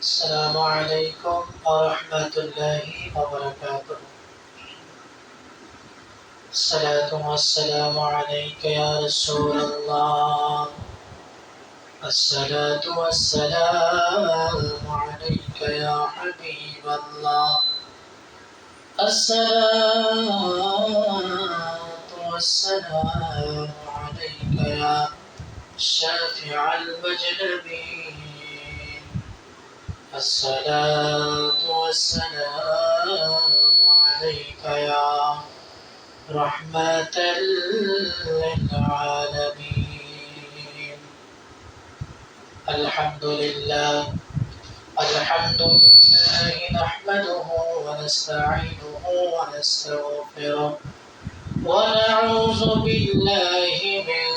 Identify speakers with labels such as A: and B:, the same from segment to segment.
A: السلام عليكم ورحمة الله وبركاته. الصلاة والسلام عليك يا رسول الله. الصلاة والسلام عليك يا حبيب الله. الصلاة والسلام عليك يا شافع المجنبين. الصلاة والسلام عليك يا رحمة للعالمين. الحمد لله نحمده ونستعينه ونستغفره ونعوذ بالله من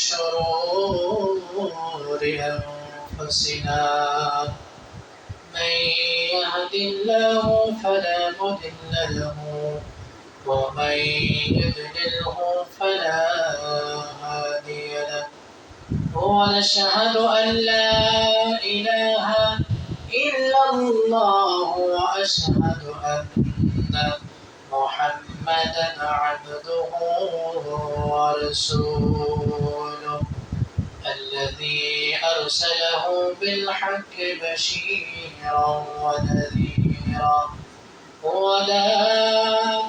A: شرور أنفسنا. من يهد الله فلا مضل له ومن يضلله فلا هادي له. ونشهد أن لا إله إلا الله وأشهد أن محمدا عبده ورسوله الذي أرسله بالحق بشيرا ونذيرا وداعيا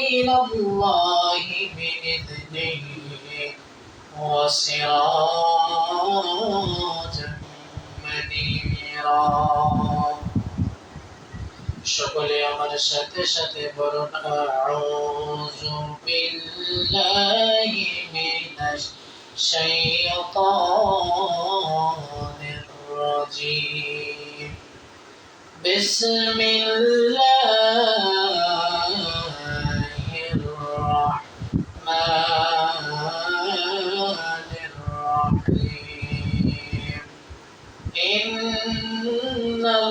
A: إلى الله بإذنه وسراجا منيرا. সকলে আমার সাথে সাথে বলুন আউযু বিল্লাহি মিনাশ শাইতানির রাজীম। বিসমিল্লাহির রাহমানির রাহিম।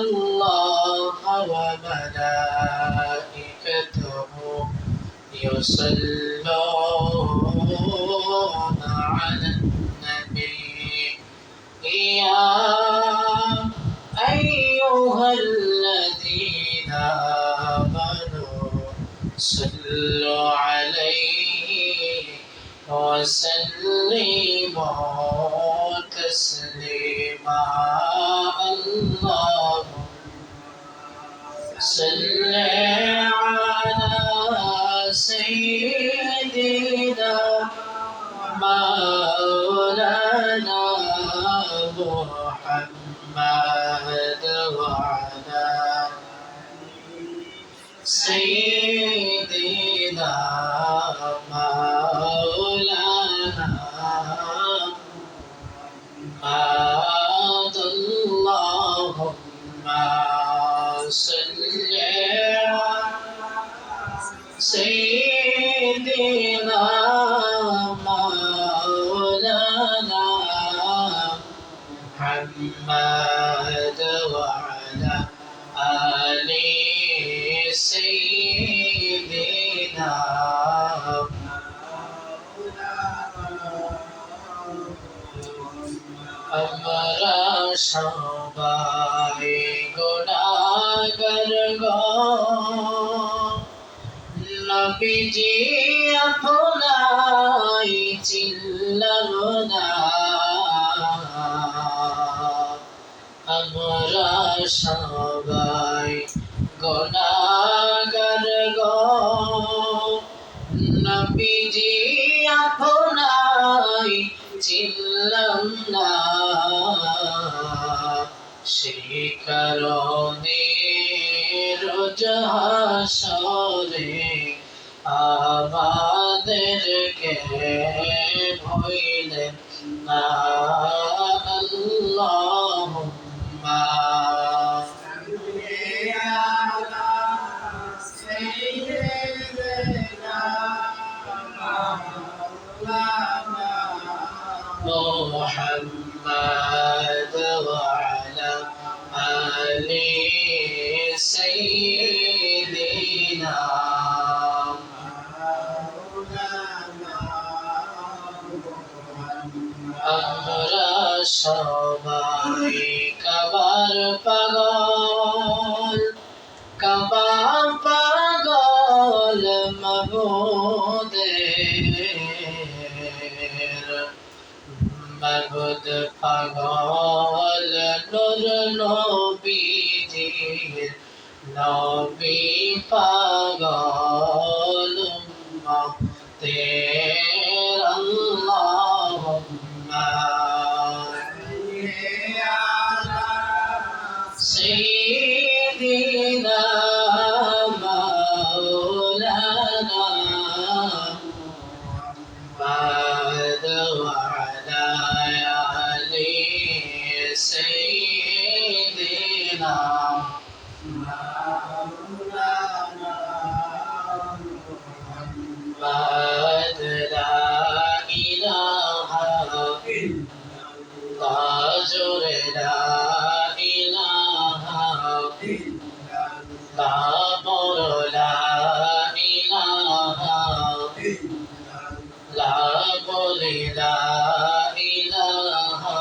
A: ইন্নাল্লাহা ওয়া মালাইকাতাহু ইউসাল্লুনা আলান নাবী ইয়া আইয়ুহাল্লাযীনা আমানু সাল্লু আলাইহি ওয়া সাল্লিমু তাসলিমা। আল্লাহুম্মা সাল্লি আলা সাইয়্যিদিনা মাওলানা মুহাম্মাদ ওয়া আলা সাইয়্যিদিনা মাওলানা মুহাম্মাদ। আল্লাহুম্মা সাল্লি আলা সাইয়্যিদিনা মাওলানা মুহাম্মাদ ওয়া আলা আলি সাইয়্যিদিনা। আমরা সবাই গুনাহগার গো, নবীজি আপনায় চিনলাম না। আমরা সবাই গুনাহগার গো, নবীজি আপনায় চিনলাম না। সেই কারণে রোজ হাসরে আমাদেরকে ভুলেন না। আল্লাহুম্মা সাল্লি আলা সাইয়্যিদিনা মাওলানা মুহাম্মাদ ওয়া আলা আলি সাইয়্যিদিনা মাওলানা। আমরা সবাই কাবার পাগল, কাবা পাগল মাবুদের, মাবুদ পাগল নূর নবীজির, নবী পাগল উম্মতের। আল্লাহুম্মা সাইয়্যিদিনা মাওলানা মুহাম্মদ ওয়া আলা আলি সাইয়্যিদিনা মাওলানা মুহাম্মদ। লা ইলাহা ইল্লাল্লাহ, জোরে লা ইলাহা ইল্লাল্লাহ, বড় লা ইলাহা ইল্লাল্লাহ, বলে লা ইলাহা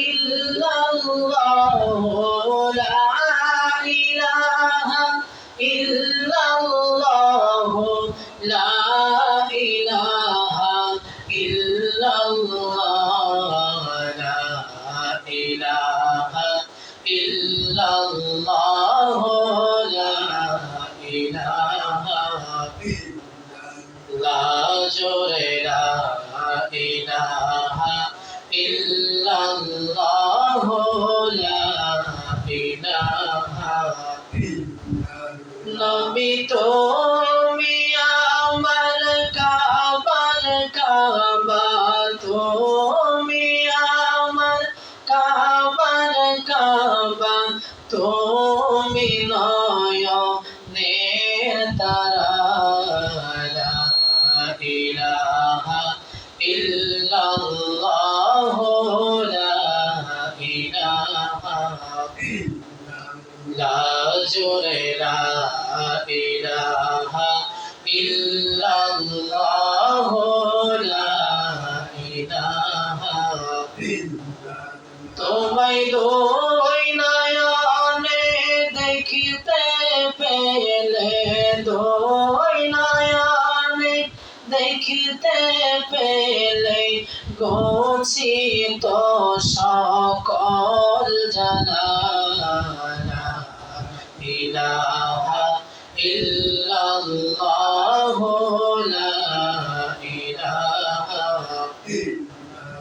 A: ইল্লাল্লাহ, বড় লা ইলাহা ইল্লাল্লাহ, লা ইলাহা ইল্লাল্লাহ, লা ইলাহা ইল্লাল্লাহ, লা ইলাহা ইল্লাল্লাহ, লা ইলাহা ইল্লাল্লাহ, জোরে লা ইলাহা ইল্লাল্লাহ, লা ইলাহা ইল্লাল্লাহ। নবী তুমি আমার কাবার কাবা, তুমি আমার কাবার কাবা, তুমি নয়নের তারা। লা ইলাহা ইল্লাল্লাহ, লা ইলাহা ইল্লাল্লাহ, জোরে লা ইলাহা ইল্লাল্লাহ, লা ইলাহা ইল্লাল্লাহ। তোমায় দুই নয়নে দেখিতে পেলে, দুই নয়নে দেখিতে পেলে, গচ্ছিত সকল জানা। লা ইলাহা ইল্লাল্লাহ, লা ইলাহা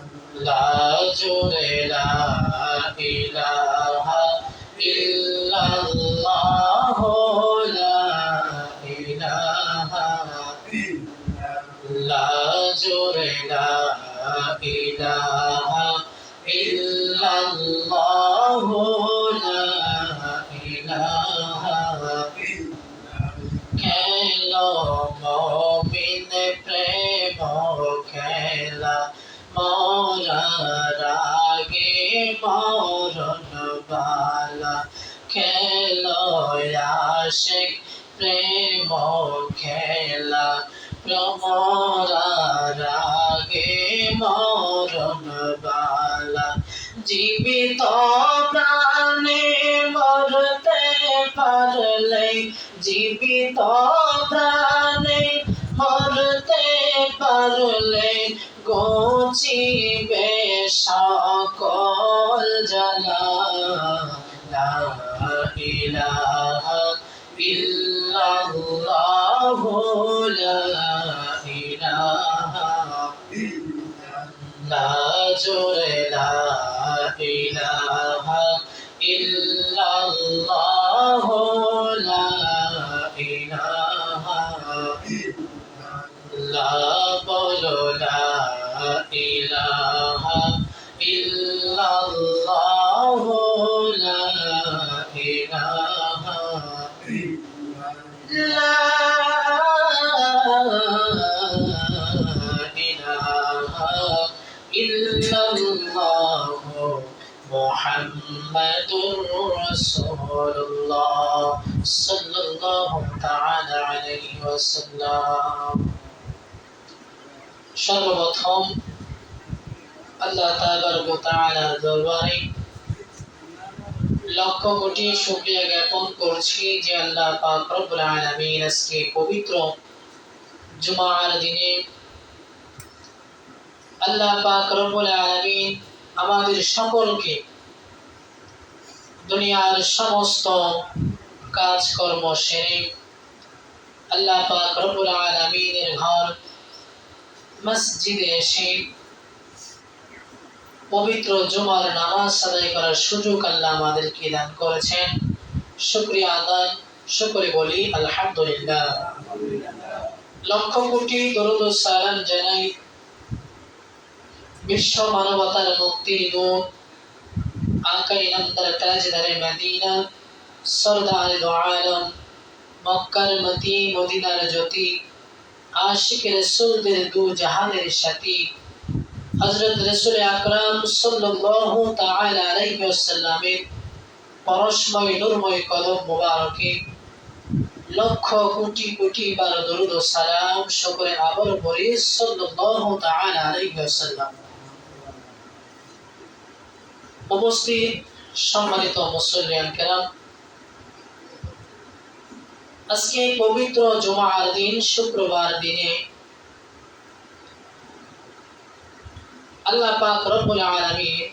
A: ইল্লাল্লাহ, জোরে লা ইলাহা ইল্লাল্লাহ, লা ইলাহা ইল্লাল্লাহ, জোরে লা ইলাহা ইল্লাল্লাহ, লা ইলাহা ইল্লাল্লাহ। খেলো মুমিন প্রেম খেলা, মরার আগে মরণ বালা, খেলো আশিক প্রেম খেলা, মরার আগে মরণ বালা। জীবিত প্রাণে মরতে পারলে, জীবিত প্রাণে মরতে পারলে, ঘুচিবে সকল জ্বালা। লা ইলাহা ইল্লাল্লাহ, লা ইলাহা ইল্লাল্লাহ, জোরে লা ইলাহা ইল্লাল্লাহ, লা ইলাহা ইল্লাল্লাহ, বলো লা ইলাহা ইল্লাল্লাহ, লা ইলাহা ইল্লাল্লাহ, লা ইলাহা ইল্লাল্লাহ, মুহাম্মাদুর রাসূলুল্লাহ সাল্লাল্লাহু তাআলা আলাইহি ওয়াসাল্লাম। সর্বপ্রথম আল্লাহ তাবারক ওয়া তাআলার দরবারে লক্ষ কোটি শুকরিয়া জ্ঞাপন করছি যে আল্লাহ পাক রব্বুল আলামিন আজকে পবিত্র জুমার দিনে আল্লাহ পাক রব্বুল আলামিন আমাদের সকলকে দুনিয়ার সমস্ত কাজকর্ম সেরে আল্লাহ পাক রব্বুল আলামিনের ঘর মসজিদে এসে পবিত্র জুমার নামাজ আদায় করার সুযোগ আল্লাহ আমাদেরকে দান করেছেন। শুকরিয়া আদায় শুকরে বলি আলহামদুলিল্লাহ। লক্ষ কোটি দরুদ ও সালাম জানাই বিশ্ব মানবতার মুক্তির নূর আকা ইনামদার তাজদারে মদিনা সরদার দো আলম মক্কার মতি মদিনার জ্যোতি আশিক রাসূলদের দু জাহানের সাথী হযরত রাসূল আকরাম সাল্লাল্লাহু তাআলা আলাইহি ওয়াসাল্লামের পরশময় নূরময় কদম মোবারকে লক্ষ কোটি কোটি বার দরুদ ও সালাম শুকরে আবার বলি সাল্লাল্লাহু তাআলা আলাইহি ওয়াসাল্লাম। উপস্থিত সম্মানিত মুসল্লিয়ান কেরাম, আজকে পবিত্র জুমার দিন শুক্রবার দিনে আল্লাহ পাক রব্বুল আলামিন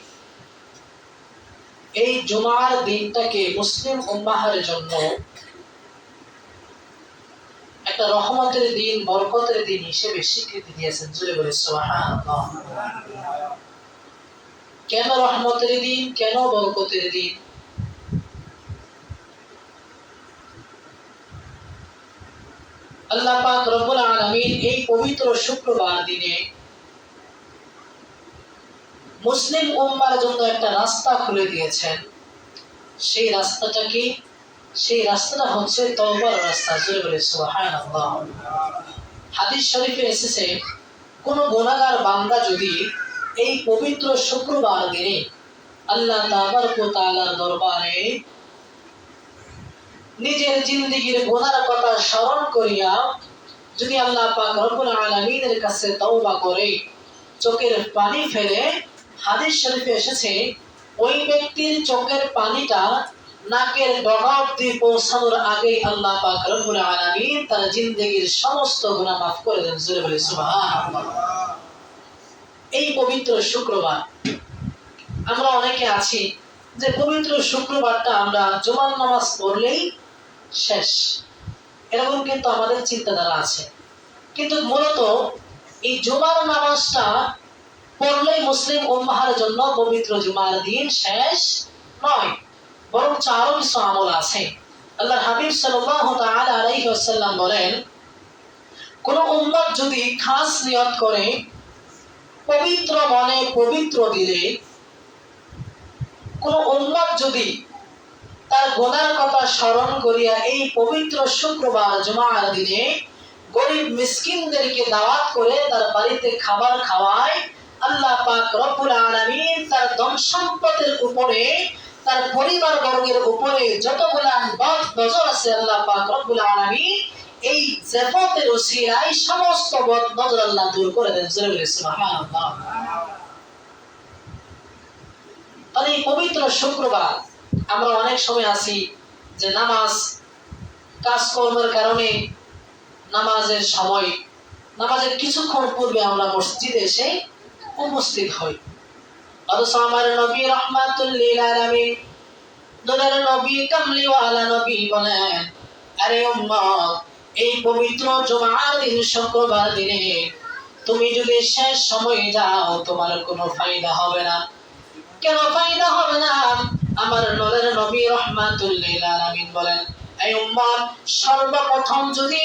A: এই জুমার দিনটাকে মুসলিম উম্মাহের জন্য একটা রহমতের দিন, বরকতের দিন হিসেবে স্বীকৃতি দিয়েছেন। জোরে বলে সুবহানাল্লাহ। কেন রহমতের দিন, কেন বরকতের দিন? আল্লাহ পাক রব্বুল আলামিন এই পবিত্র শুক্রবার দিনে মুসলিম উম্মার জন্য একটা রাস্তা খুলে দিয়েছেন। সেই রাস্তাটা কি? সেই রাস্তাটা হচ্ছে তওবার রাস্তা। জোরে বলে সুবহানাল্লাহ। হাদিস শরীফে এসেছে, কোন গুনাহগার বান্দা যদি এই পবিত্র শুক্রবার দিনে আল্লাহ তাবারক ওয়া তাআলার দরবারে নিজের জিন্দেগীর গুনার কথা স্মরণ করিয়া যদি আল্লাহ পাক রব্বুল আলামিনের কাছে তওবা করে, চোখের পানি ফেলে, হাদিস শরীফে এসেছে ওই ব্যক্তির চোখের পানিটা নাকের ডগা অবধি পৌঁছানোর আগেই আল্লাহ পাক রব্বুল আলামিন তার জিন্দেগীর সমস্ত গুনাহ মাফ করে দেন। জোরে বলে সুবহানাল্লাহ। এই পবিত্র শুক্রবার আমরা অনেকে আছি যে পবিত্র শুক্রবারটা আমরা জুমার নামাজ পড়লেই শেষ, এরকম কিন্তু আমাদের চিন্তাধারা আছে। কিন্তু মূলত এই জুমার নামাজটা পড়লেই মুসলিম উম্মাহের জন্য পবিত্র জুমার দিন শেষ নয়, বরং আরো কিছু আমল আছে। আল্লাহর হাবিব সাল্লাল্লাহু তাআলা আলাইহি ওয়াসাল্লাম বলেন, কোন উম্মত যদি খাস নিয়ত করে পবিত্র মনে পবিত্র দিলে, কোন উম্মত যদি তার গুনার কথা স্মরণ করিয়া এই পবিত্র শুক্রবার জুমার দিনে গরিব মিসকিনদেরকে দাওয়াত করে তার বাড়িতে খাবার খাওয়ায়, আল্লাহ পাক রব্বুল আলামিন তার ধন সম্পদের উপরে, তার পরিবার বর্গের উপরে যতগুলা নজর আছে আল্লাহ পাক রব্বুল আলামিন এই জাকাতের ওসিলায় সমস্ত বদ নজর আল্লাহ দূর করে দেন। সুবহানাল্লাহ। তাহলে এই পবিত্র শুক্রবার আমরা অনেক সময় আছি যে নামাজ কাজকর্মের কারণে নামাজের সময়, নামাজের কিছুক্ষণ পূর্বে আমরা মসজিদে এসে উপস্থিত হই। অথচ আমার নবী রাহমাতুল লিল আলামিন, দুনিয়ার নবী কামলিওয়ালা নবী বলেন, আরে উম্মত, এই পবিত্র জুমার দিন শুক্রবার দিনে তুমি যদি শেষ সময়ে যাও তোমার কোনো ফায়দা হবে না। কেন ফায়দা হবে না? আমার নূরের নবী রাহমাতুল লিল আলামিন বলেন, এই উম্মত, সর্বপ্রথম যদি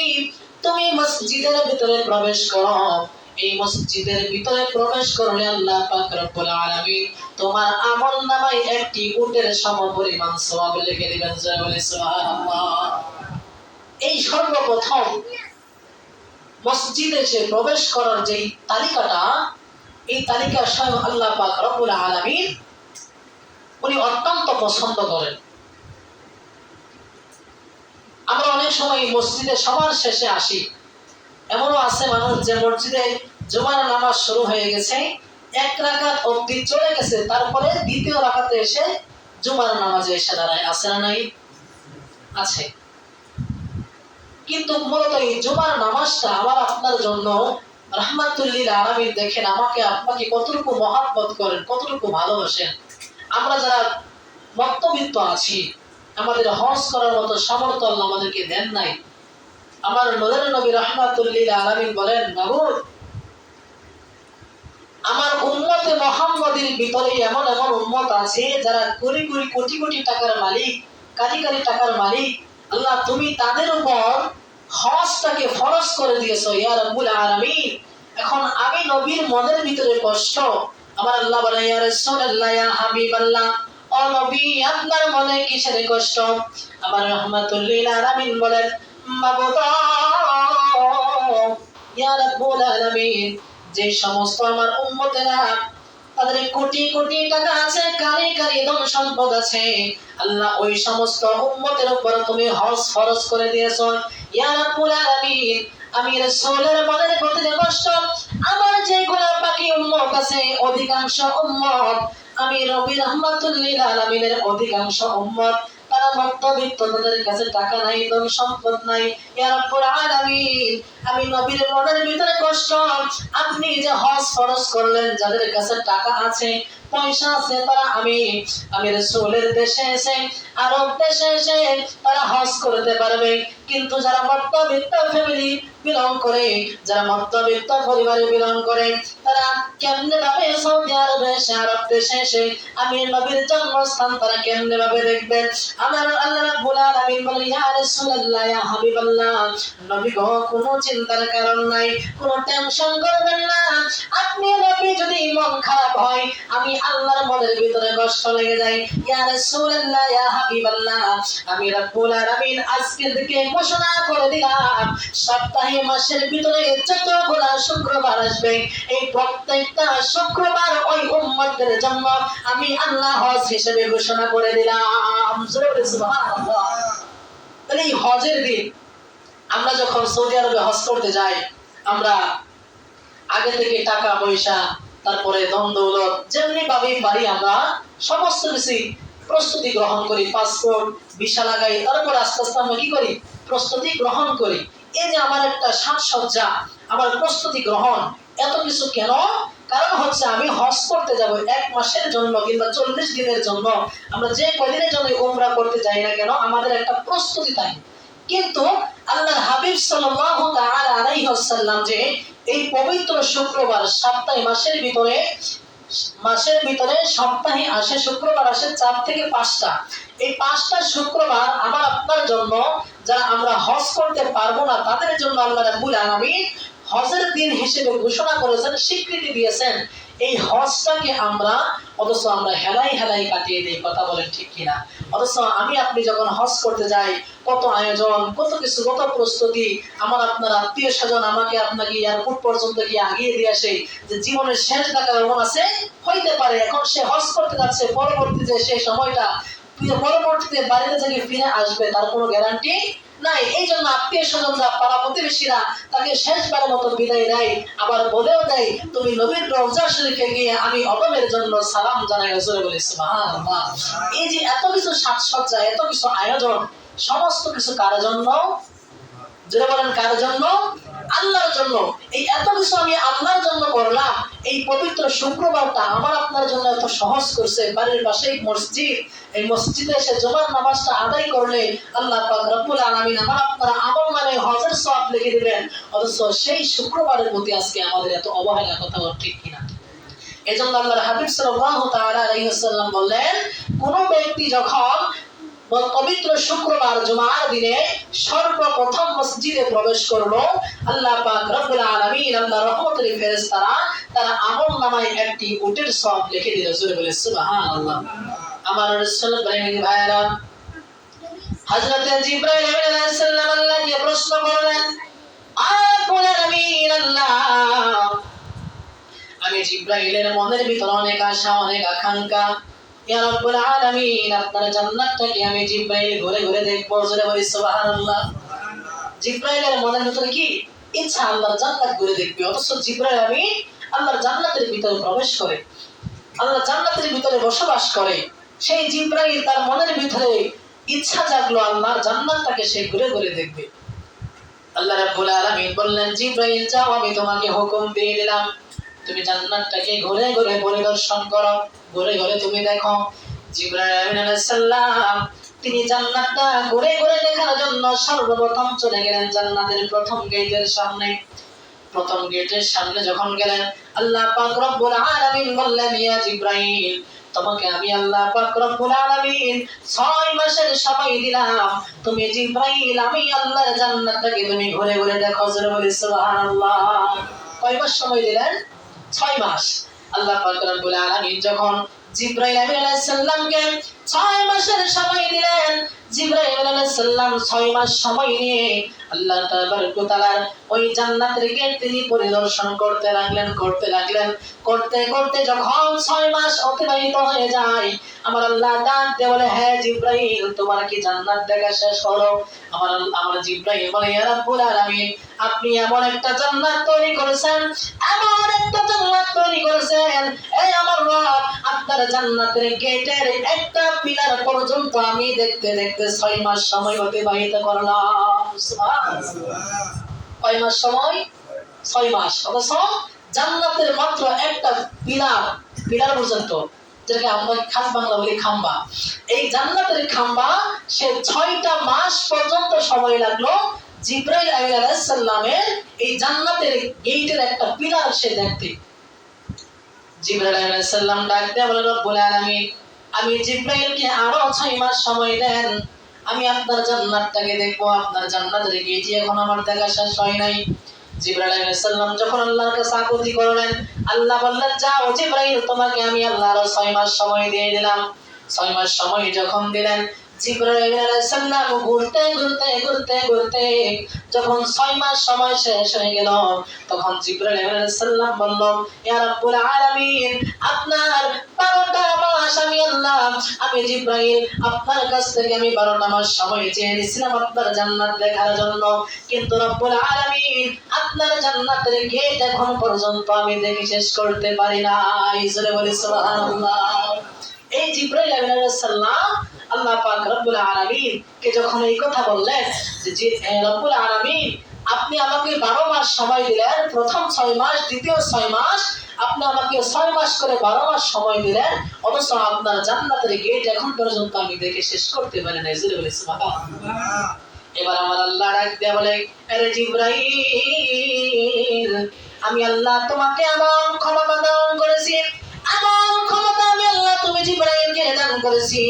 A: তুমি মসজিদের ভিতরে প্রবেশ করো, এই মসজিদের ভিতরে প্রবেশ করলে আল্লাহ পাক রব্বুল আলামিন তোমার আমলনামায় একটি উটের সমপরিমাণ সওয়াব লিখে দিবেন। সুবহানাল্লাহ। এই সর্বপ্রথম মসজিদে এসে প্রবেশ করার যে তালিকাটা, এই তালিকা স্বয়ং আল্লাহ পাক রব্বুল আলামিন উনি অত্যন্ত পছন্দ করেন। আমরা অনেক সময় মসজিদে সবার শেষে আসি, এমনও আছে মানুষ যে মসজিদে জুমার নামাজ শুরু হয়ে গেছে, এক রাকাত অবধি চলে গেছে, তারপরে দ্বিতীয় রাকাতে এসে জুমার নামাজে এসে দাঁড়ায়। আছে না নাই? আছে। কিন্তু মূলত এই জুমার নামাজটা আমার আপনার জন্য রাহমাতুল লিল আলামিন। দেখেন আমাকে আপনাকে কতটুকু মহব্বত করেন, কতটুকু ভালোবাসেন। আমরা যারা মধ্যবিত্ত আছি, আমাদের হজ করার মতো সামর্থ্য আল্লাহ আমাদেরকে দেন নাই। আমার নূরের নবী রাহমাতুল লিল আলামিন বলেন, মাবুদ, আমার উম্মতে মুহাম্মাদের ভিতরে এমন এমন উম্মত আছে যারা কোটি কোটি কোটি কোটি টাকার মালিক, কারি কারি টাকার মালিক। আল্লাহ তুমি তাদের উপর হজটাকে ফরজ করে দিয়েছো ইয়া রাব্বুল আলামিন। এখন আমি নবীর মনের ভিতরে কষ্ট। আমার আল্লাহ বলে, ইয়া রাসূলুল্লাহ, ইয়া হাবিবাল্লাহ, ও নবী আপনার মনে কিসের কষ্ট? আমার রাহমাতুল লিল আলামিন বলেন, মাবুদ ইয়া রাব্বুল আলামিন, যে সমস্ত আমার উম্মতেরা তাদের কোটি কোটি টাকা আছে, কারি কারি ধন সম্পদ আছে, আল্লাহ ওই সমস্ত উম্মতের উপর তুমি হজ ফরজ করে দিয়েছো ইয়া রাব্বুল আলামিন। আমি রাসূলের মনের ভিতরে কষ্ট। আমার যে গোলাপ বাকি উম্মত আছে, অধিকাংশ উম্মত আমি নবী রাহমাতুল লিল আলামিনের অধিকাংশ উম্মত তারা মধ্যবিত্ত, তাদের কাছে টাকা নাই, ধন সম্পদ নাই। ইয়া রাব্বুল আলামিন, আমি নবীর মনের ভিতরে কষ্ট। আপনি যে হজ ফরজ করলেন, যাদের কাছে টাকা আছে, পয়সা আছে, তারা আমি রাসূলের দেশে এসে, আরব দেশে এসে তারা হজ করতে পারবে। কিন্তু যারা মধ্যবিত্ত ফ্যামিলি বিলং করে, যারা মধ্যবিত্ত পরিবারে বিলং করে, তারা কেমনে ভাবে সৌদি আরবে এসে, আরব দেশে এসে আমি নবীর জন্মস্থান তারা কেমনে ভাবে দেখবেন? আমার আল্লাহ রাব্বুল আলামিন বলেন, ইয়া রাসূলুল্লাহ, ইয়া হাবিবাল্লাহ, নবী গো কোনো চিন্তার কারণ নাই, কোনো টেনশন করবেন না। আপনি নবী যদি মন খারাপ হয়, আমি আল্লাহর মনের ভিতরে কষ্ট লেগে যায়। ইয়া রাসূলুল্লাহ, ইয়া হাবিবাল্লাহ, আমি রাব্বুল আলামিন আজকে থেকে ঘোষণা করে দিলাম, সপ্তাহে মাসের ভিতরে যতগুলো শুক্রবার আসবে, এই প্রত্যেকটা শুক্রবার ওই উম্মতদের জন্য আমি আল্লাহ হজ হিসেবে ঘোষণা করে দিলাম। সুবহানাল্লাহ। তাহলে এই হজের দিন আমরা যখন সৌদি আরবে হজ করতে যাই, আমরা আগে থেকে টাকা পয়সা, তারপরে ধন দৌলত যেমনি ভাবেই পারি আমরা সমস্ত কিছু প্রস্তুতি গ্রহণ করি, পাসপোর্ট ভিসা লাগাই, তারপর আস্তে আস্তে আমরা কি করি? প্রস্তুতি গ্রহণ করি। এই যে আমার একটা সাজসজ্জা, আমার প্রস্তুতি গ্রহণ, এত কিছু কেন? কারণ হচ্ছে আমি হজ করতে যাব 1 মাসের জন্য কিংবা 40 দিনের জন্য। আমরা যে কয়দিনের জন্য উমরা করতে যাই না কেন, আমাদের একটা প্রস্তুতি থাকে। কিন্তু আল্লাহর হাবিব সাল্লাল্লাহু তাআলা আলাইহি ওয়াসাল্লাম যে এই পবিত্র শুক্রবার, সপ্তাহে মাসের ভিতরে সপ্তাহে আসে, শুক্রবার আসে 4 থেকে 5টা। এই 5টা শুক্রবার আমার আপনার জন্য, যারা আমরা হজ করতে পারবো না তাদের জন্য আল্লাহ রাব্বুল আলামিন হজের দিন হিসেবে ঘোষণা করেছেন, স্বীকৃতি দিয়েছেন। এই হজটাকে আমরা অথচ আমরা হেলাই হেলাই কাটিয়ে দিই। কথা বলেন ঠিক কিনা? অথচ আমি আপনি যখন হজ করতে যাই, কত আয়োজন, কত কিছু, কত প্রস্তুতি। আমার আপনার আত্মীয় স্বজন আমাকে আপনাকে এয়ারপোর্ট পর্যন্ত গিয়ে আগিয়ে দিয়ে আসে যে জীবনের শেষ দেখা এমন আছে হইতে পারে, এখন সে হজ করতে যাচ্ছে, পরবর্তীতে সেই সময়টা পরবর্তীতে বাড়িতে থেকে ফিরে আসবে তার কোনো গ্যারান্টি নাই। এই জন্য আত্মীয় স্বজনরা, পাড়া প্রতিবেশীরা তাকে শেষবারের মতো বিদায় দেয়, আবার বলেও দেয় তুমি নবীর রওজা শরীফে গিয়ে আমি অদমের জন্য সালাম জানাই। রাসূল বলে সুবহানাল্লাহ। এই যে এত কিছু সাজসজ্জা, এত কিছু আয়োজন, সমস্ত কিছু কার জন্য? যারা বলেন কার জন্য? আল্লাহর জন্য। এই এত কিছু আমি আল্লাহর জন্য করলাম। এই পবিত্র শুক্রবারটা আমার আপনার জন্য এত সহজ করছে। বাড়ির পাশেই মসজিদ, এই মসজিদে এসে জুমার নামাজটা আদায় করলে আল্লাহ পাক রব্বুল আলামিন আমার আপনার আমল নামে হজের সওয়াব লিখে দিবেন। অথচ সেই শুক্রবারের প্রতি আজকে আমাদের এত অবহেলা। কথা বল ঠিক কিনা? এজন্য আল্লাহর হাবিব সাল্লাল্লাহু তাআলা আলাইহি ওয়াসাল্লাম বললেন, কোন ব্যক্তি যখন পবিত্র শুক্রবার জুমার দিনে সর্বপ্রথম মসজিদে প্রবেশ করলো, আল্লাহ পাক রব্বুল আলামিন, আল্লাহ রহমতের ফেরেশতারা তারা আমলনামায় একটি উটের সওয়াব লিখে দিল। জোরে বলে সুবহানাল্লাহ। আমার রাসূল ইব্রাহিম ভাইরা, হযরত জিবরাইল আলাইহিস সালাম আল্লাহকে প্রশ্ন করলেন, রব্বুল আলামিন আল্লাহ, আমি জিবরাইলের মনের ভিতরে অনেক আশা, অনেক আকাঙ্ক্ষা। ইয়া রাব্বুল আলামিন, আপনার জান্নাতটাকে আমি জিবরাইল ঘুরে ঘুরে দেখব। জোরে বলি সুবহানাল্লাহ। জিবরাইলের মনের ভিতরে কি ইচ্ছা আল্লাহর জান্নাত ঘুরে দেখবে, অথচ জিবরাইল আমিন আল্লাহর জান্নাতের ভিতরে প্রবেশ করে, আল্লাহ জান্নাতের ভিতরে বসবাস করে। সেই জিবরাইল তার মনের ভিতরে ইচ্ছা জাগলো আল্লাহর জান্নাতটাকে সে ঘুরে ঘুরে দেখবে। আল্লাহ রাব্বুল আলামিন বললেন, জিবরাইল যাও, আমি তোমাকে হুকুম দিয়ে দিলাম, তুমি জান্নাতটাকে ঘুরে ঘুরে পরিদর্শন করো, ঘুরে ঘুরে তুমি দেখো। জিবরাইল আলাইহিস সালাম তিনি জান্নাতটা ঘুরে ঘুরে দেখার জন্য সর্বপ্রথম চলে গেলেন জান্নাতের প্রথম গেটের সামনে। প্রথম গেটের সামনে যখন গেলেন, আল্লাহ পাক রব্বুল আলামিন বললেন, ইয়া জিবরাইল, তোমাকে আমি আল্লাহ পাক রব্বুল আলামিন 6 মাসের সময় দিলাম, তুমি জিবরাইল আমি আল্লাহর জান্নাতটাকে তুমি ঘুরে ঘুরে দেখো। জোরে বলি সুবহানাল্লাহ। কয় মাস সময় দিলেন? 6 মাস। আল্লাহ পাক রব্বুল আলামিন যখন জিবরাইল আলাইহিস সালামকে 6 মাসের সময় দিলেন, জিবরাইল আলাইহিস সালাম 6 মাস সময় নিয়ে আল্লাহ তাবারক ওয়া তাআলার ওই জান্নাতের গেট তিনি পরিদর্শন করতে লাগলেন, করতে করতে যখন 6 মাস অতিবাহিত হয়ে যায়, আমার আল্লাহ ডাকতে বলে, হ্যাঁ জিবরাইল, তোমার কি জান্নাত দেখা শেষ হলো? আমার জিবরাইল বলে, ইয়া রাব্বুল আলামিন, আপনি এমন একটা জান্নাত তৈরি করেছেন, এমন একটা জান্নাত তৈরি করেছেন, এই আমার রব, আপনার জান্নাতের গেটের একটা পিলার পর্যন্ত আমি দেখতে দেখতে 6 মাস সময় অতিবাহিত করলাম। সুবহানাল্লাহ। কয় মাস সময়? 6 মাস। অথচ জান্নাতের মাত্র একটা পিলার পর্যন্ত, যেটাকে আমরা খাস বাংলা বলি খাম্বা, এই জান্নাতের খাম্বা সে 6টা মাস পর্যন্ত সময় লাগলো জিবরাইল আলাইহিস সালামের এই জান্নাতের গেটের একটা পিলার সে দেখতে। জিবরাইল আলাইহিস সালাম ডাক দিয়ে বলে, রব্বুল আলামিন, আমি জিবরাইলকে আরো 6 মাস সময় দেন, আমি আপনার জান্নাতটাকে দেখবো, আপনার জান্নাতের গেটই এখন আমার দেখা শেষ হয় নাই। জিবরাইল আলাইহিস সালাম যখন আল্লাহর কাছে আকুতি করলেন, আল্লাহ বললেন, যাও জিবরাইল, তোমাকে আমি আল্লাহ আরো 6 মাস সময় দিয়ে দিলাম। 6 মাস সময় যখন দিলেন, জিবরাইল আলাইহিস সালাম ঘুরতে যখন 6 মাস সময় শেষ হয়ে গেল, তখন জিবরাইল আলাইহিস সালাম বলল, ইয়া রাব্বুল আলামিন, আপনার 12টা মাস আমি জিবরাইল আপনার কাছ থেকে আমি 12টা মাস সময় চেয়ে নিয়েছিলাম আপনার জান্নাত দেখার জন্য, কিন্তু রব্বুল আলামিন আপনার জান্নাতের গেট এখন পর্যন্ত আমি দেখে শেষ করতে পারি নাই। জোরে বলি সুবহানাল্লাহ। এই জিবরাইল আলাইহিস সালাম আল্লাহ পাক রব্বুল আলামিন কে যখন এই কথা বললেন যে রব্বুল আলামিন, আপনি আমাকে 12 মাস সময় দিলেন, প্রথম 6 মাস, দ্বিতীয় 6 মাস, আপনি আমাকে 6 মাস করে 12 মাস সময় দিলেন, অথচ আপনার জান্নাতের গেট এখন পর্যন্ত আমি দেখে শেষ করতে পারি নাই। জোরে বলি সুবহানাল্লাহ। এবার আমার আল্লাহ ডাক দিয়ে বলে, আরে জিবরাইল, আমি আল্লাহ তোমাকে এমন ক্ষমতা দান করেছি, এমন ক্ষমতা আমি আল্লাহ তুমি জিবরাইলকে দান করেছি,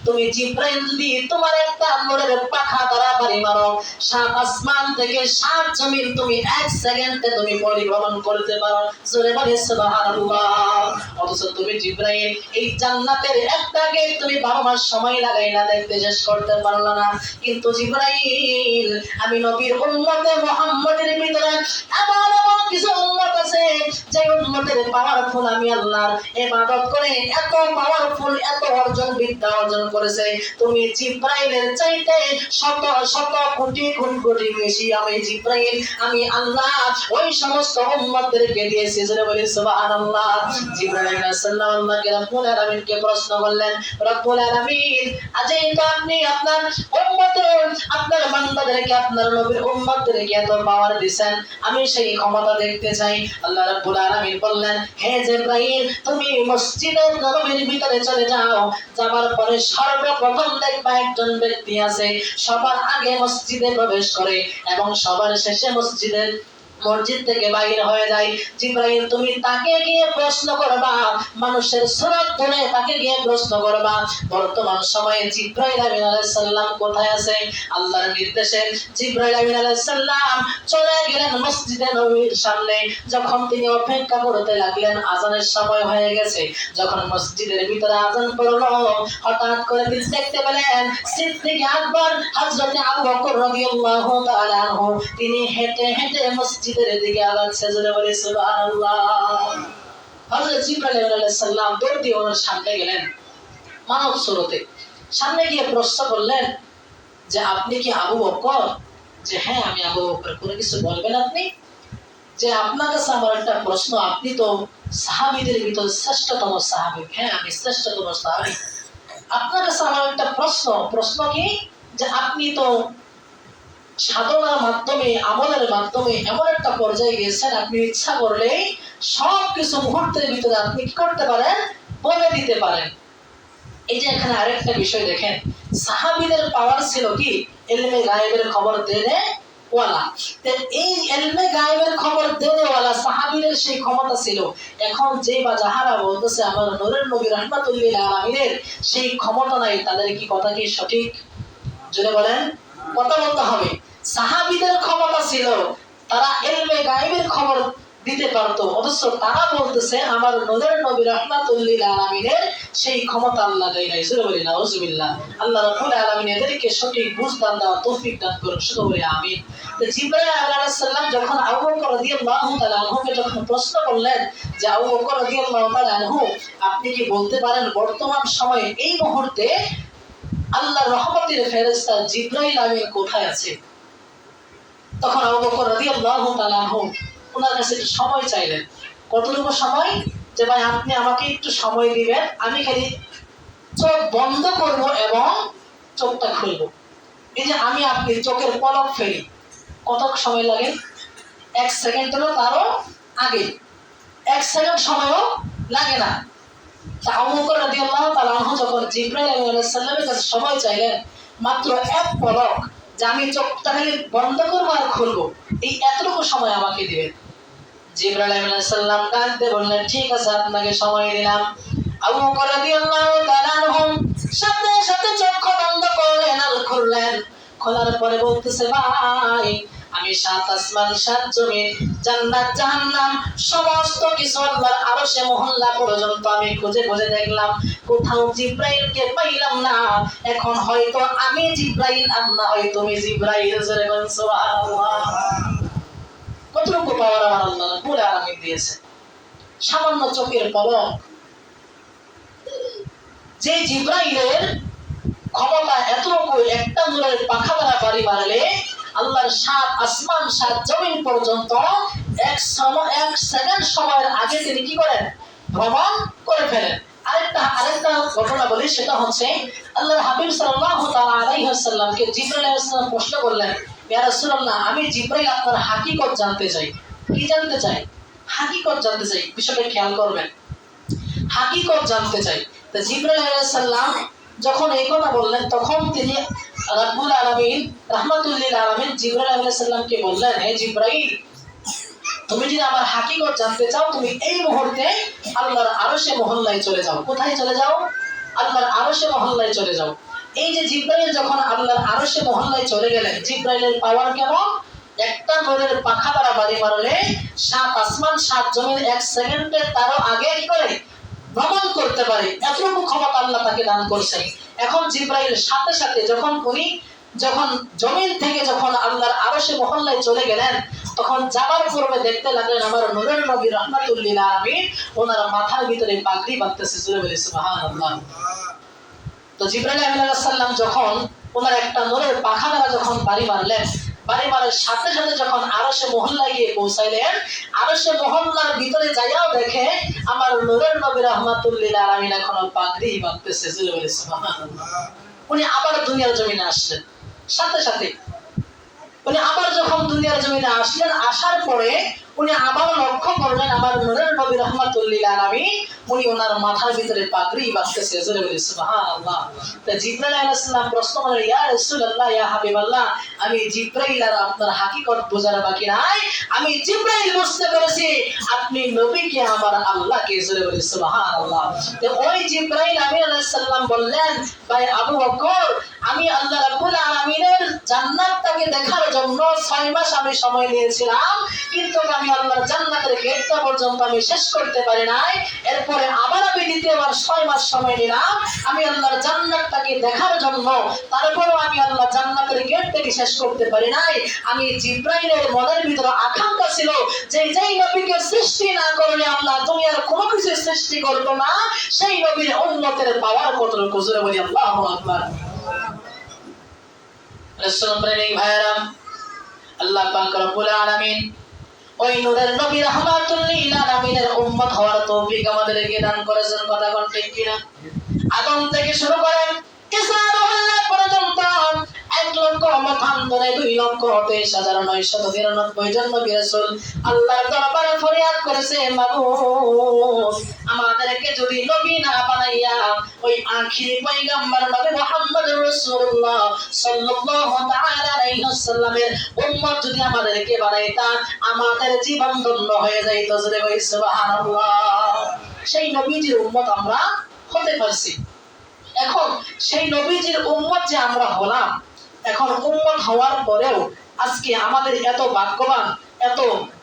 A: তুমি জিবরাইল যদি তোমার একটা নূরের পাখা দ্বারা বাড়ি মারো, 7 আসমান থেকে 7 জমিন তুমি 1 সেকেন্ডে তুমি পরিভ্রমণ করতে পারো। জোরে বলি সুবহানাল্লাহ। অথচ তুমি জিবরাইল এই জান্নাতের একটা গেট তুমি 12 মাস সময় লাগাইলা, দেখতে শেষ করতে পারলা না। কিন্তু জিবরাইল, আমি নবীর উম্মতে মুহাম্মদের ভিতরে এমন কিছু উম্মত আছে যে উম্মতের পাওয়ারফুল, আমি আল্লাহর ইবাদত করে এত পাওয়ারফুল, এত অর্জন বিদ্যা অর্জন করেছে, তুমি জিবরাইলের চাইতে শত শত কোটি কোটি বেশি আমি জিবরাইল, আমি আল্লাহ ওই সমস্ত উম্মতদেরকে দিয়েছি। জোরে বলি সুবহানাল্লাহ। জিবরাইল আলাইহিস সালাম আল্লাহকে রব্বুল আলামিনকে প্রশ্ন করলেন, রব্বুল আলামিন, আজই তো আপনি আপনার উম্মতের, আপনার বান্দাদেরকে, আপনার নবীর উম্মতদেরকে এত পাওয়ার দিবেন, আমি সেই ক্ষমতা দেখতে চাই। আল্লাহ রাব্বুল আলামিন বললেন, হে জিবরাইল, তুমি মসজিদে নববীর ভিতরে চলে যাও, যাবার পরে সর্বপ্রথম দেখবা একজন ব্যক্তি আছে, সবার আগে মসজিদে প্রবেশ করে এবং সবার শেষে মসজিদ থেকে বাইরে হয়ে যায়। জিবরাইল, তুমি তাকে গিয়ে প্রশ্ন করবা, মানুষের সুরত ধরে তাকে গিয়ে প্রশ্ন করবা, বর্তমান সময়ে জিবরাইল আলাইহিস সালাম কোথায় আছে? আল্লাহর নির্দেশে জিবরাইল আলাইহিস সালাম চলে গেলেন মসজিদে নববীর সামনে। যখন তিনি অপেক্ষা করতে লাগলেন, আজানের সময় হয়ে গেছে, যখন মসজিদের ভিতরে আজান পড়লো, হঠাৎ করে তিনি দেখতে পেলেন সিদ্দিক আকবর হযরত আবু বকর রাদিয়াল্লাহু তাআলা আনহু, তিনি হেঁটে হেঁটে মসজিদের দিকে আগাচ্ছে। জোরে বলি সুবহানাল্লাহ। হযরত জিবরাইল আলাইহিস সালাম দৌড় দিয়ে ওনার সামনে গেলেন, মানব স্বরূপে সামনে গিয়ে প্রশ্ন করলেন যে, আপনি কি আবু বকর? যে হ্যাঁ আমি আবু বকর, কোনো কিছু বলবেন আপনি? যে আপনার কাছে আমার একটা প্রশ্ন, আপনি তো সাহাবীদের ভিতর শ্রেষ্ঠতম সাহাবী। হ্যাঁ আমি শ্রেষ্ঠতম সাহাবী। আপনার কাছে আমার একটা প্রশ্ন কি, যে আপনি তো সাধনার মাধ্যমে, আমলের মাধ্যমে এমন একটা পর্যায়ে গিয়েছেন, আপনি ইচ্ছা করলে সবকিছু মুহূর্তের ভিতরে আপনি কি করতে পারেন, বলে দিতে পারেন। এই যে এখানে আরেকটা বিষয় দেখেন, সাহাবীদের পাওয়ার ছিল কি ইলমে গায়েবের খবর দেনে ওয়ালা। এই ইলমে গায়েবের খবর দেনে ওয়ালা সাহাবীদের সেই ক্ষমতা ছিল। এখন যে বা যাহারা বলতেছে আমার নূরের নবী রাহমাতুল লিল আলামিনের সেই ক্ষমতা নাই, তাদের কি কথা কি সঠিক? জোরে বলেন, কথা বলতে হবে। সাহাবীদের ক্ষমতা ছিল, তারা ইলমে গায়েবের খবর দিতে পারতো, অথচ তারা বলতেছে আমার নূরের নবী রাহমাতুল লিল আলামিনের সেই ক্ষমতা আল্লাহ দেয় নাই। জোরে বলি নাউজুবিল্লাহ। আল্লাহ রাব্বুল আলামিন এদেরকে সঠিক বুঝ দান দেওয়া তৌফিক দান করুন, শুধু বলি আমিন। তো জিবরাইল আলাইহিস সালাম যখন আবু বকর রাদিয়াল্লাহু তাআলা আনহুকে যখন প্রশ্ন করলেন যে আবু বকর রাদিয়াল্লাহু তাআলা আনহু, আপনি কি বলতে পারেন বর্তমান সময়ে এই মুহূর্তে আল্লাহর রহমতের ফেরেশতা জিবরাইল আমিন কোথায় আছে? তখন আবু বকর রাদিয়াল্লাহু তাআলা আনহু ওনার কাছে একটু সময় চাইলেন। কতটুকু সময়? যে ভাই আপনি আমাকে একটু সময় দিবেন, আমি খালি চোখ বন্ধ করব এবং চোখটা খুলব। এই যে আমি আপনি চোখের পলক ফেলি, কত সময় লাগে? 1 সেকেন্ডেরও তারও আগে, 1 সেকেন্ড সময়ও লাগে না। আবু বকর রাদিয়াল্লাহু তাআলা আনহু যখন জিবরাইল আলাইহিস সালামের কাছে সময় চাইলেন, মাত্র এক পলক, যে আমি চোখটা খালি বন্ধ করব আর খুলব, এই এতটুকু সময় আমাকে দিবেন। জিবরাইল আলাইহিস সালাম কাঁদতে বললেন, ঠিক আছে আপনাকে সময় দিলাম। আবু বকর রাদিয়াল্লাহু তাআলা আনহু সাথে সাথে চোখ বন্ধ করলেন আর খুললেন। খোলার পরে বলতেছে, ভাই আমি 7 আসমান 7 জমিন, জান্নাত জাহান্নাম সমস্ত কিছু আল্লাহর আরশে মহল্লা পর্যন্ত আমি খুঁজে খুঁজে দেখলাম, কোথাও জিবরাইলকে পাইলাম না। এখন হয়তো আমি জিবরাইল আর না হয় তুমি জিবরাইল। জোরে বলেন সুবহানাল্লাহ। কতটুকু পাওয়ার আমার আল্লাহ রাব্বুল আলামিন দিয়েছে, সামান্য চোখের পলক। যে জিবরাইলের ক্ষমতা এতটুকু, একটা নূরের পাখা দ্বারা বাড়ি মারলে আল্লাহর 7 আসমান 7 জমিন পর্যন্ত এক সেকেন্ড সময়ের আগে তিনি কি করেন, ভ্রমণ করে ফেলেন। আরেকটা ঘটনা বলি, সেটা হচ্ছে আল্লাহর হাবিব সাল্লাল্লাহু তাআলা আলাইহি ওয়াসাল্লামকে জিবরাইল আলাইহিস সালাম প্রশ্ন করলেন, ইয়া রাসূলুল্লাহ আমি জিবরাইল আপনার হাকিকত জানতে চাই। কি জানতে চাই? হাকিকত জানতে চাই। বিষয়টা খেয়াল করবেন, হাকিকত জানতে চাই। তো জিবরাইল আলাইহিস সালাম যখন এই কথা বললেন, তখন তিনি রাব্বুল আলামিন রাহমাতুল লিল আলামিন জিবরাইল আলাইহিস সালামকে বললেন, হে জিবরাইল, তুমি যদি আমার হাকিকত জানতে চাও, তুমি এই মুহূর্তে আল্লাহর আরশে মহল্লায় চলে যাও। কোথায় চলে যাও? আল্লাহর আরশে মহল্লায় চলে যাও। এই যে জিবরাইল যখন আল্লাহর আরশে মহল্লায় চলে গেলেন, জিবরাইলের পাওয়ার কেমন? একটা নূরের পাখা দ্বারা বাড়ি মারলে 7 আসমান 7 জমিন 1 সেকেন্ডে তারও আগে কি করে ভ্রমণ করতে পারে, এতটুকু ক্ষমতা আল্লাহ তাকে দান করছেন। এখন জিবরাইল সাথে সাথে যখন জমিন থেকে যখন আল্লাহর আরশে মহল্লায় চলে গেলেন, তখন যাবার পূর্বে দেখতে লাগলেন আমার নূরের নবী রাহমাতুল লিল আলামিন ওনার মাথার ভিতরে পাগড়ি বাঁধতেছে। জোরে বলি সুবহানাল্লাহ। তো জিবরাইল আলাইহিস সালাম যখন ওনার একটা নূরের পাখা দ্বারা যখন বাড়ি মারলেন, বাড়ি মারার সাথে সাথে যখন আরশে মহল্লায় গিয়ে পৌঁছাইলেন, আরশে মহল্লার ভিতরে যাইয়াও দেখে আমার নূরের নবী রাহমাতুল লিল আলামিন এখনো পাগড়ি বাঁধতেছে। জোরে বলি সুবহানাল্লাহ। উনি আবার দুনিয়ার জমিনে আসলেন, সাথে সাথে উনি আবার যখন দুনিয়ার জমিনে আসলেন, আসার পরে উনি আবার লক্ষ্য করলেন আমার নূরের নবী রাহমাতুল লিল আলামিন উনি ওনার মাথার ভিতরে পাগড়ি বাঁধতেছে। জোরে বলি সুবহানাল্লাহ। তো জিবরাইল আলাইহিস সালাম প্রশ্ন করলেন, ইয়া রাসূলুল্লাহ, ইয়া হাবিবাল্লাহ, আমি জিবরাইল আর আপনার হাকিকত বোঝার বাকি নাই, আমি জিবরাইল বুঝতে পেরেছি আপনি নবীকে আমার আল্লাহকে। জোরে বলি সুবহানাল্লাহ। তো ওই জিবরাইল আলাইহিস সালাম বললেন, ভাই আবু বকর, আমি আল্লাহ রাব্বুল আলামিনের জান্নাতটাকে দেখার জন্য 6 মাস আমি সময় নিয়েছিলাম, কিন্তু আমি আল্লাহর জান্নাতের গেটটা পর্যন্ত আমি শেষ করতে পারি নাই। এরপরে আবার আমি দ্বিতীয়বার 6 মাস সময় নিলাম আমি আল্লাহর জান্নাতটাকে দেখার জন্য, তারপরেও আমি আল্লাহ জান্নাতের গেট থেকে শেষ করতে পারি নাই। আমি জিবরাইলের মনের ভিতরে আকাঙ্ক্ষা ছিল যে যেই নবীকে সৃষ্টি না করলে আল্লাহ দুনিয়ার কোনো কিছু সৃষ্টি করতো না, সেই নবীর উম্মতের পাওয়ার কতটুকু। জোরে বলি আল্লাহু আকবার। রাসূল প্রেমিক ভাইরা, আল্লাহ পাক রব্বুল আলামিন ওই নূরের নবী রাহমাতুল লিল আলামিনের উম্মত হওয়ার তৌফিক আমাদেরকে দান করেছেন। কথা কোন ঠিক কিনা? আদম থেকে শুরু করেন ঈসা আলাইহিস পর্যন্ত 1,58,2,23,999 জন নবী রাসূল আল্লাহর দরবারে ফরিয়াদ করেছে, মাবুদ আমাদেরকে যদি নবী না বানাইয়া ওই আখিরি পয়গম্বর নবী মুহাম্মদুর রাসূলুল্লাহ সাল্লাল্লাহু তাআলা আলাইহি ওয়াসাল্লামের উম্মত যদি আমাদেরকে বানাইতা, আমাদের জীবন ধন্য হয়ে যাইত। জোরে সুবহানাল্লাহ। সেই নবীজির উম্মত আমরা হতে পারছি। এখন সেই নবীজির উম্মত যে আমরা হলাম, এখন উম্মত হওয়ার পরেও আজকে আমাদের এত ভাগ্যবান, এত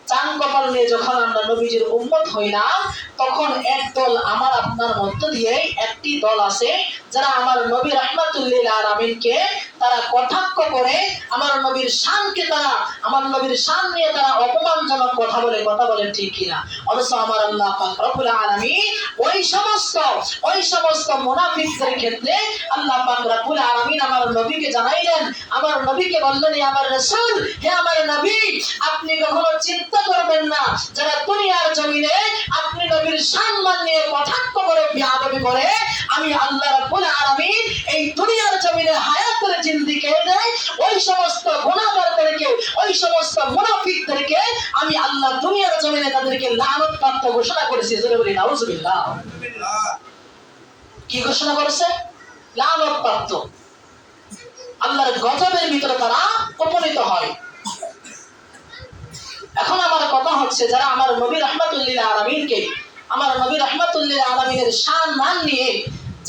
A: চান কপাল নিয়ে যখন আমরা নবীজির উম্মত হইলাম, তখন একদল আমার আপনার মধ্য দিয়ে একটি দল আছে যারা আমার নবী রাহমাতুল লিল আলামিনকে তারা কটাক্ষ করে, আমার নবীর শানকে তারা, আমার নবীর শান নিয়ে তারা অপমানজনক কথা বলে ঠিক কিনা? অথচ আমার আল্লাহ পাক রব্বুল আলামিন ওই সমস্ত মুনাফিকদের ক্ষেত্রে আল্লাহ পাক রব্বুল আলামিন আমার নবীকে জানাইলেন, আমার নবীকে বললেন, আমার রাসূল, হে আমার নবী, আপনি কখনো চিন্তা করবেন না যারা দুনিয়ার জমিনে আপনি নবীর সম্মান নিয়ে কটাক্ষ করে বেয়াদবি করে, আমি আল্লাহ রাব্বুল আলামিন এই দুনিয়ার জমিনে হায়াতের জিন্দেগি দেয় ওই সমস্ত গুনাহগারদেরকে, ওই সমস্ত মুনাফিকদেরকে আমি আল্লাহ দুনিয়ার জমিনে তাদেরকে লানত প্রাপ্ত ঘোষণা করেছি। জোরে বলি নাউজুবিল্লাহ। কি ঘোষণা করেছে? লানত প্রাপ্ত। আল্লাহর গজবের ভিতরে তারা উপনীত হয়। এখন আমার কথা হচ্ছে, যারা আমার নবী রাহমাতুল লিল আলামিনকে, আমার নবী রাহমাতুল লিল আলামিনের শান মান নিয়ে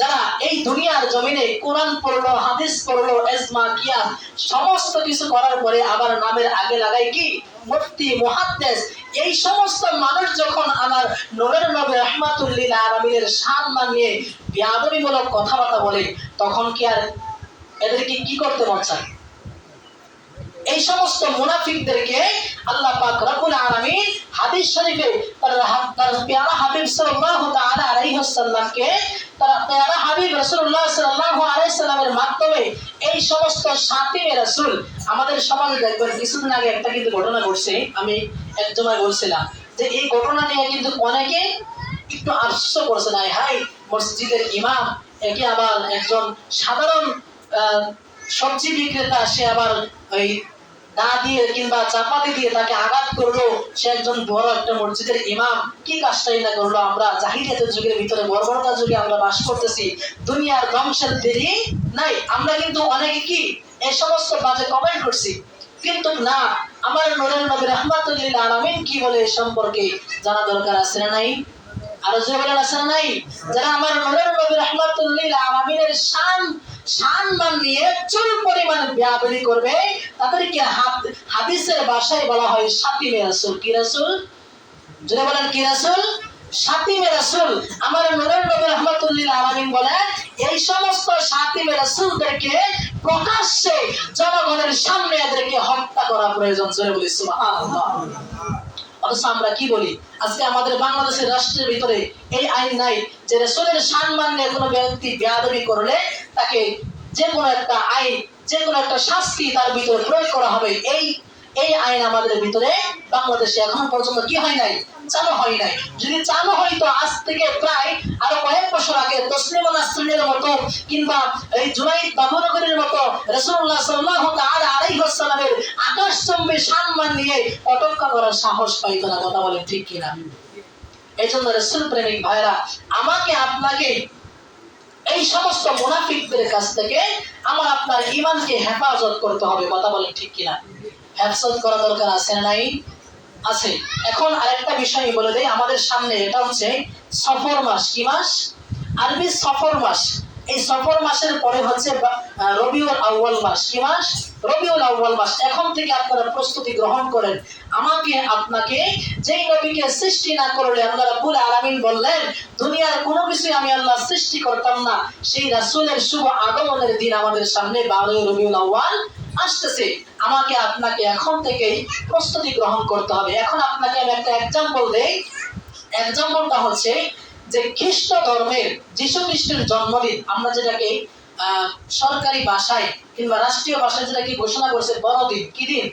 A: যারা এই দুনিয়ার জমিনে কোরআন পড়লো, হাদিস পড়লো, ইজমা কিয়াস সমস্ত কিছু করার পরে আবার নামের আগে লাগাই কি মুফতি, মুহাদ্দিস, এই সমস্ত মানুষ যখন আমার নূরের নবী রাহমাতুল লিল আলামিনের শান মান নিয়ে বেয়াদবিমূলক কথাবার্তা বলে, তখন কি আর এদেরকে কি করতে মন চায়? এই সমস্ত মুনাফিকদেরকে আল্লাহ পাক রব্বুল আলামিন হাদিস শরীফে তার প্যারা হাবিব সাল্লাল্লাহু তাআলা আলাইহি ওয়াসাল্লামকে, তার প্যারা হাবিব রাসূলুল্লাহ সাল্লাল্লাহু আলাইহি সাল্লামের মাধ্যমে এই সমস্ত সাতিমে রাসূল আমাদের সমাজে দেখবেন, কিছুদিন আগে একটা কিন্তু ঘটনা ঘটছে, আমি এক জমায় বলছিলাম যে এই ঘটনা নিয়ে কিন্তু অনেকে একটু আফসোস করছে, না হাই মসজিদের ইমাম একে আবার একজন সাধারণ সবজি বিক্রেতা, সে আবার ওই দা দিয়ে কিংবা চাপাতি দিয়ে তাকে আঘাত করলো, সে একজন বড় একটা মসজিদের ইমাম, কি কাজটাই না করলো। আমরা জাহিলিয়াতের যুগের ভিতরে, বর্বরতার যুগে আমরা বাস করতেছি, দুনিয়ার ধ্বংসের দেরি নাই। আমরা কিন্তু অনেকে কি এই সমস্ত বাজে কমেন্ট করছি, কিন্তু না, আমার নূরের নবী রাহমাতুল লিল আলামিন কি বলে এই সম্পর্কে জানা দরকার আছে না নাই? আর যে বলেন আছে না নাই? যারা আমার নূরের নবী রাহমাতুল লিল আলামিনের শান মান নিয়ে চুল পরিমাণ বেয়াদবি করবে, তাদেরকে হাদিসের ভাষায় বলা হয় সাতিমে রাসূল। কি রাসূল? যারা বলেন কি রাসূল? সাতিমে রাসূল। আমার নূরের নবী রাহমাতুল লিল আলামিন বলেন, এই সমস্ত সাতিমে রাসূলদেরকে প্রকাশ্যে জনগণের সামনে এদেরকে হত্যা করা প্রয়োজন। জোরে বলি সুবহানাল্লাহ। অথচ আমরা কি বলি, আজকে আমাদের বাংলাদেশের রাষ্ট্রের ভিতরে এই আইন নাই যে রাসূলের সম্মান নিয়ে কোনো ব্যক্তি বেয়াদবি করলে তাকে যে কোনো একটা আইন, যে কোনো একটা শাস্তি তার ভিতরে প্রয়োগ করা হবে। এই আইন আমাদের ভিতরে বাংলাদেশে এখন পর্যন্ত কি হয় নাই? চালু হয় নাই। যদি চালু হইতো আজ থেকে প্রায় আরো কয়েক বছর আগে তসলিমা নাসরিনের মতো কিংবা এই জুনাইদ বাবুনগরের মতো রাসূলুল্লাহ সাল্লাল্লাহু তাআলা আলাইহি ওয়াসাল্লামের আকাশচুম্বী সম্মান নিয়ে অটক্কা করার সাহস পাইতো না। কথা বলেন ঠিক কিনা? এই জন্য রাসূল প্রেমিক ভাইরা, আমাকে আপনাকে এই সমস্ত মুনাফিকদের কাছ থেকে আমার আপনার ঈমানকে হেফাজত করতে হবে। কথা বলেন ঠিক কিনা? হেফাজত করা দরকার আছে না নাই? আছে। এখন আরেকটা বিষয় বলে দেই, আমাদের সামনে এটা হচ্ছে সফর মাস। কি মাস? আরবি সফর মাস। এই সফর মাসের পরে হচ্ছে রবিউল আউয়াল মাস। কি মাস? রবিউল আউয়াল মাস। এখন থেকে আপনারা প্রস্তুতি গ্রহণ করেন। আমাকে আপনাকে যেই নবীকে সৃষ্টি না করলে আল্লাহ রাব্বুল আলামিন বললেন দুনিয়ার কোনো কিছুই আমি আল্লাহ সৃষ্টি করতাম না, সেই রাসূলের শুভ আগমনের দিন আমাদের সামনে 12 রবিউল আউয়াল আসতেছে। আমাকে আপনাকে এখন থেকেই প্রস্তুতি গ্রহণ করতে হবে। এখন আপনাকে আমি একটা এক্সাম্পল দেই। এক্সাম্পলটা হচ্ছে যে খ্রিস্ট ধর্মের যীশু খ্রিস্টের জন্মদিন, আমরা যেটাকে সরকারি ভাষায় কিংবা রাষ্ট্রীয় ভাষায় যেটাকে ঘোষণা করছে বড়দিন। কি দিন?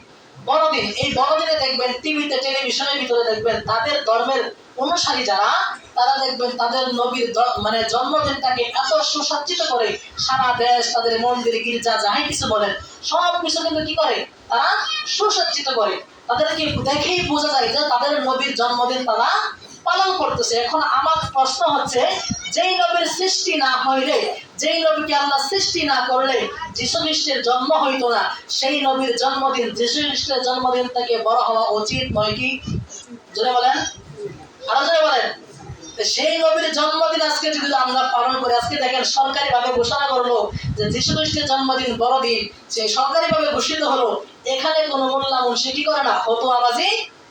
A: বড়দিন, এই বড়দিনে দেখবেন টিভিতে টেলিভিশনের ভিতরে দেখবেন তাদের ধর্মের অনুসারী যারা, তারা দেখবেন তাদের নবীর মানে জন্মদিনটাকে এত সুসজ্জিত করে, সারা দেশ তাদের মন্দির গির্জা যাই কিছু বলেন সব কিছু কিন্তু কি করে, তারা সুসজ্জিত করে। তাদেরকে দেখেই বোঝা যায় যে তাদের নবীর জন্মদিন তারা পালন করতেছে। এখন আমার প্রশ্ন হচ্ছে, যেই নবীর সৃষ্টি না হইলে, যেই নবীকে আল্লাহ সৃষ্টি না করলে যীশু খ্রিস্টের জন্ম হইতো না, সেই নবীর জন্মদিন, যীশু খ্রিস্টের জন্মদিন থেকে বড় হওয়া উচিত নয় কি? জোরে বলেন, আরো জোরে বলেন। সেই নবীর জন্মদিন আজকে যদি আমরা পালন করি, আজকে দেখেন সরকারি ভাবে ঘোষণা করলো যে যীশু খ্রিস্টের জন্মদিন বড়দিন, সেই সরকারি ভাবে ঘোষিত হলো, এখানে কোনো মোল্লা মুন্সি কি করে না, ফতোয়াবাজি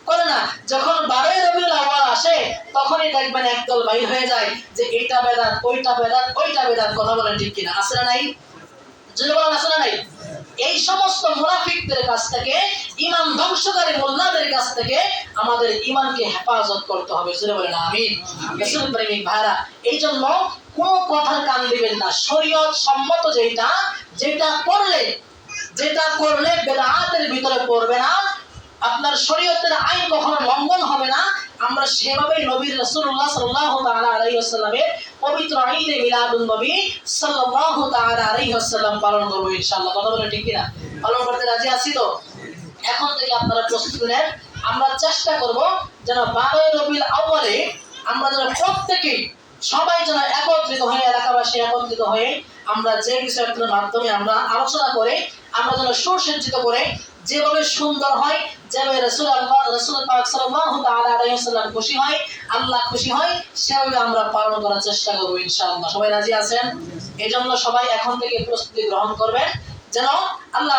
A: করে না। যখন 12ই রবিউল আউয়াল আসে তখনই দেখবেন একদল বাইর হয়ে যায় যে এইটা বেদাত, ওইটা বেদাত, ওইটা বেদাত। কথা বলেন ঠিক কিনা? আছে না নাই? যদি বলেন আছে না নাই? এই সমস্ত মুনাফিকদের কাছ থেকে, ঈমান ধ্বংসকারী মোল্লাদের কাছ থেকে আমাদের ঈমানকে হেফাজত করতে হবে। যদি বলেন আমিন। রাসূল প্রেমিক ভাইরা, এই জন্য কোন কথার কান দিবেন না। শরীয়ত সম্মত যেটা করলে বেদাতের ভিতরে পড়বে না, আপনার শরীয়তের আইন কখনো লঙ্ঘন হবে না, আমরা সেভাবেই নবীর রাসূলুল্লাহ সাল্লাল্লাহু তাআলা আলাইহি ওয়াসাল্লামের পবিত্র ঈদে মিলাদুন নবী সাল্লাল্লাহু তাআলা আলাইহি ওয়াসাল্লাম পালন করব ইনশাআল্লাহ। কথা বলেন ঠিক কিনা? পালন করতে রাজি আছি তো? এখন থেকে আপনারা প্রস্তুতি নেন। আমরা চেষ্টা করব যেন 12ই রবিউল আউয়ালে আমরা যেন প্রত্যেকেই সবাই যেন একত্রিত হয়ে, এলাকাবাসী একত্রিত হয়ে আমরা যে কিছু একটা মাধ্যমে আমরা আলোচনা করে আমরা যেন সুসজ্জিত করে, যেভাবে সুন্দর হয়, যেভাবে রাসূল পাক সাল্লাল্লাহু তাআলা আলাইহি ওয়াসাল্লাম খুশি হয়, আল্লাহ খুশি হয়, সেভাবে আমরা পালন করার চেষ্টা করব ইনশাআল্লাহ। সবাই রাজি আছেন? এজন্য সবাই এখন থেকে প্রস্তুতি গ্রহণ করবেন যেন আল্লাহ